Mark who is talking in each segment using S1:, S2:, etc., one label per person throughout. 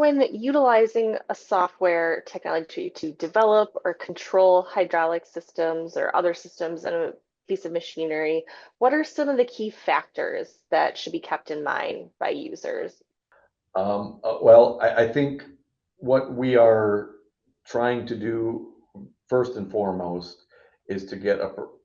S1: when utilizing a software technology to develop or control hydraulic systems or other systems in a piece of machinery, what are some of the key factors that should be kept in mind by users?
S2: Well, I think what we are trying to do first and foremost is to get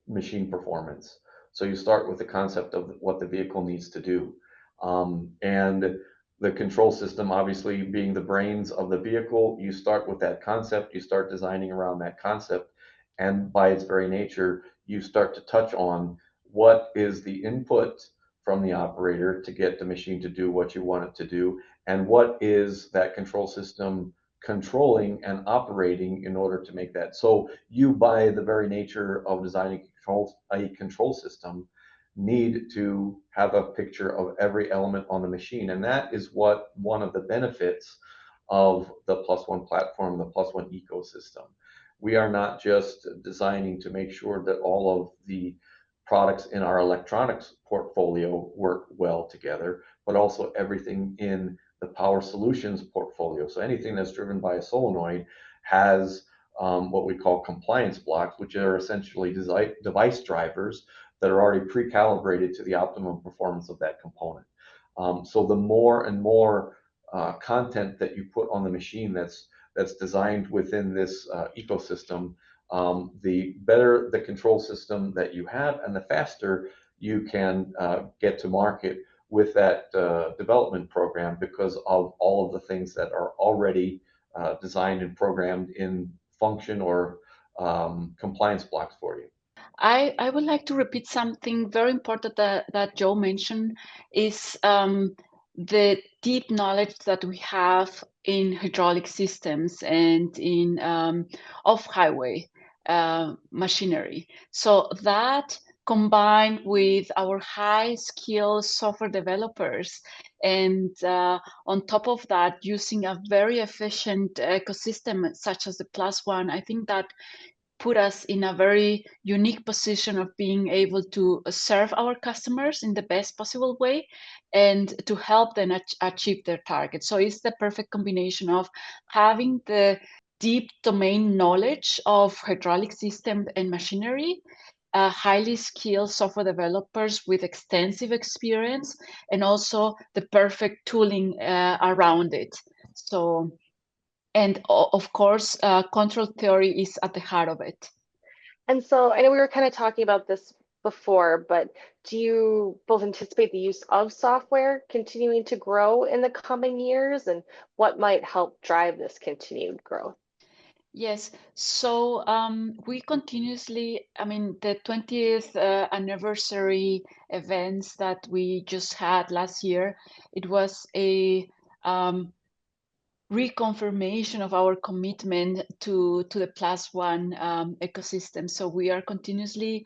S2: machine performance. So you start with the concept of what the vehicle needs to do. And the control system, obviously being the brains of the vehicle, you start with that concept, you start designing around that concept, and by its very nature, you start to touch on what is the input from the operator to get the machine to do what you want it to do, and what is that control system controlling and operating in order to make that. So you, by the very nature of designing a control system, need to have a picture of every element on the machine. And that is what one of the benefits of the Plus One platform, the Plus One ecosystem. We are not just designing to make sure that all of the products in our electronics portfolio work well together, but also everything in the power solutions portfolio. So anything that's driven by a solenoid has what we call compliance blocks, which are essentially device drivers that are already pre-calibrated to the optimum performance of that component. So the more and more content that you put on the machine that's designed within this ecosystem, the better the control system that you have, and the faster you can get to market with that development program because of all of the things that are already designed and programmed in function or compliance blocks for you.
S3: I would like to repeat something very important that Joe mentioned is the deep knowledge that we have in hydraulic systems and in off-highway machinery. So that combined with our high-skill software developers and on top of that, using a very efficient ecosystem such as the Plus One, I think that put us in a very unique position of being able to serve our customers in the best possible way and to help them achieve their targets. So it's the perfect combination of having the deep domain knowledge of hydraulic system and machinery, highly skilled software developers with extensive experience, and also the perfect tooling around it. So and of course, control theory is at the heart of it.
S1: And so I know we were kind of talking about this before, but do you both anticipate the use of software continuing to grow in the coming years, and what might help drive this continued growth?
S3: Yes, so we continuously, I mean, the 20th anniversary events that we just had last year, it was a reconfirmation of our commitment to the Plus One ecosystem. So we are continuously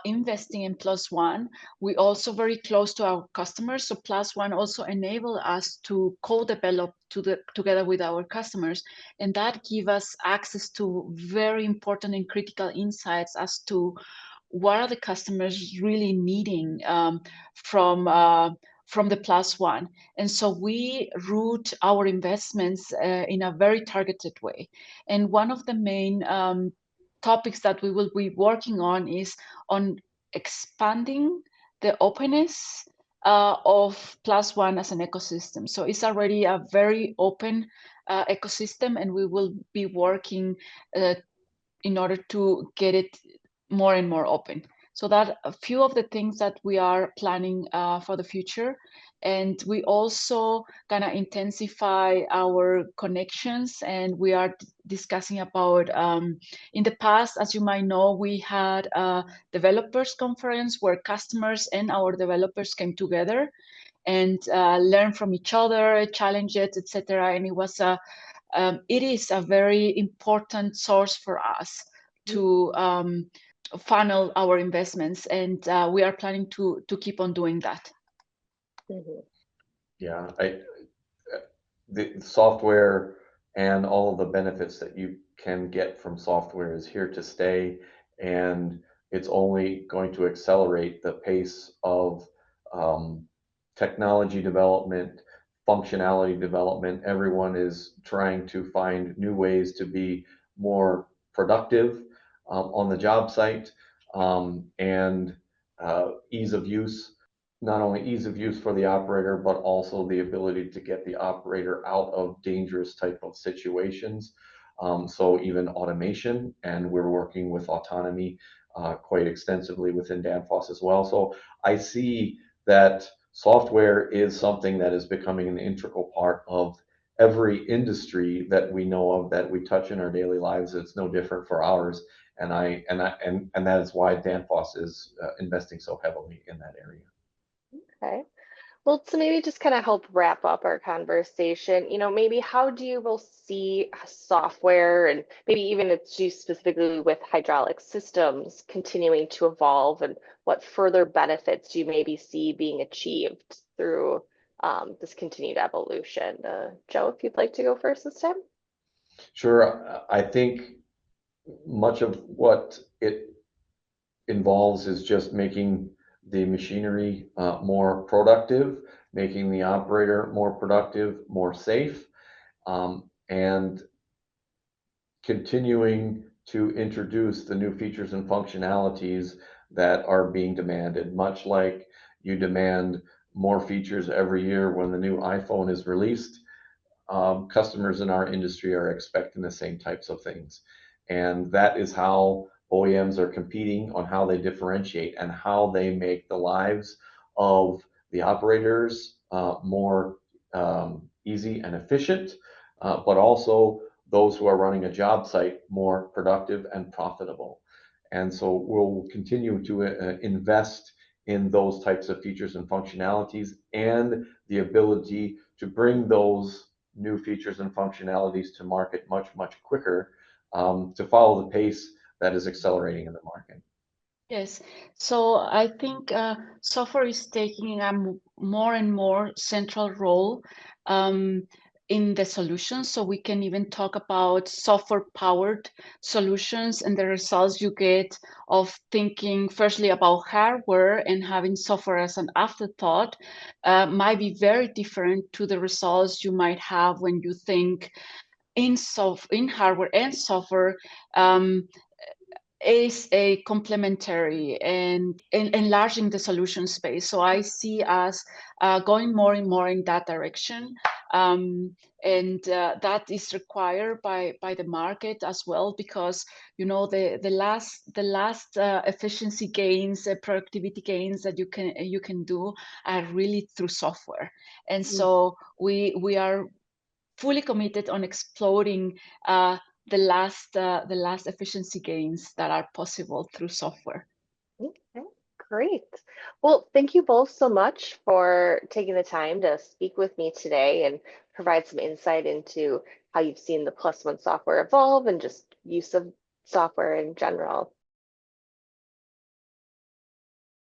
S3: investing in Plus One. We also very close to our customers. So Plus One also enable us to co-develop together with our customers, and that give us access to very important and critical insights as to what are the customers really needing from the Plus One. And so we route our investments in a very targeted way. And one of the main topics that we will be working on is on expanding the openness of Plus One as an ecosystem. So it's already a very open ecosystem, and we will be working in order to get it more and more open. So that a few of the things that we are planning for the future. And we also gonna intensify our connections, and we are discussing about, in the past, as you might know, we had a developers conference where customers and our developers came together and learn from each other, challenges, etc. And it is a very important source for us to funnel our investments, and we are planning to keep on doing that.
S1: Mhm.
S2: Yeah, the software and all of the benefits that you can get from software is here to stay, and it's only going to accelerate the pace of technology development, functionality development. Everyone is trying to find new ways to be more productive on the job site, and ease of use, not only ease of use for the operator, but also the ability to get the operator out of dangerous type of situations. So even automation, and we're working with autonomy quite extensively within Danfoss as well. So I see that software is something that is becoming an integral part of every industry that we know of, that we touch in our daily lives. It's no different for ours, and that is why Danfoss is investing so heavily in that area.
S1: Okay. Well, to maybe just kind of help wrap up our conversation, maybe how do you both see software and maybe even it's used specifically with hydraulic systems continuing to evolve, and what further benefits do you maybe see being achieved through this continued evolution? Joe, if you'd like to go first this time.
S2: Sure. I think much of what it involves is just making the machinery more productive, making the operator more productive, more safe, and continuing to introduce the new features and functionalities that are being demanded, much like you demand more features every year when the new iPhone is released. Customers in our industry are expecting the same types of things. And that is how OEMs are competing on how they differentiate and how they make the lives of the operators more easy and efficient, but also those who are running a job site more productive and profitable. And so we'll continue to invest in those types of features and functionalities, and the ability to bring those new features and functionalities to market much, much quicker, to follow the pace that is accelerating in the market.
S3: Yes, so I think software is taking a more and more central role in the solutions. So we can even talk about software-powered solutions and the results you get of thinking firstly about hardware and having software as an afterthought might be very different to the results you might have when you think in hardware and software is a complementary and enlarging the solution space. So I see us going more and more in that direction. And that is required by the market as well, because the last efficiency gains, productivity gains that you can do are really through software. And so we are fully committed on exploring the last efficiency gains that are possible through software.
S1: Okay, great. Well, thank you both so much for taking the time to speak with me today and provide some insight into how you've seen the Plus One software evolve and just use of software in general.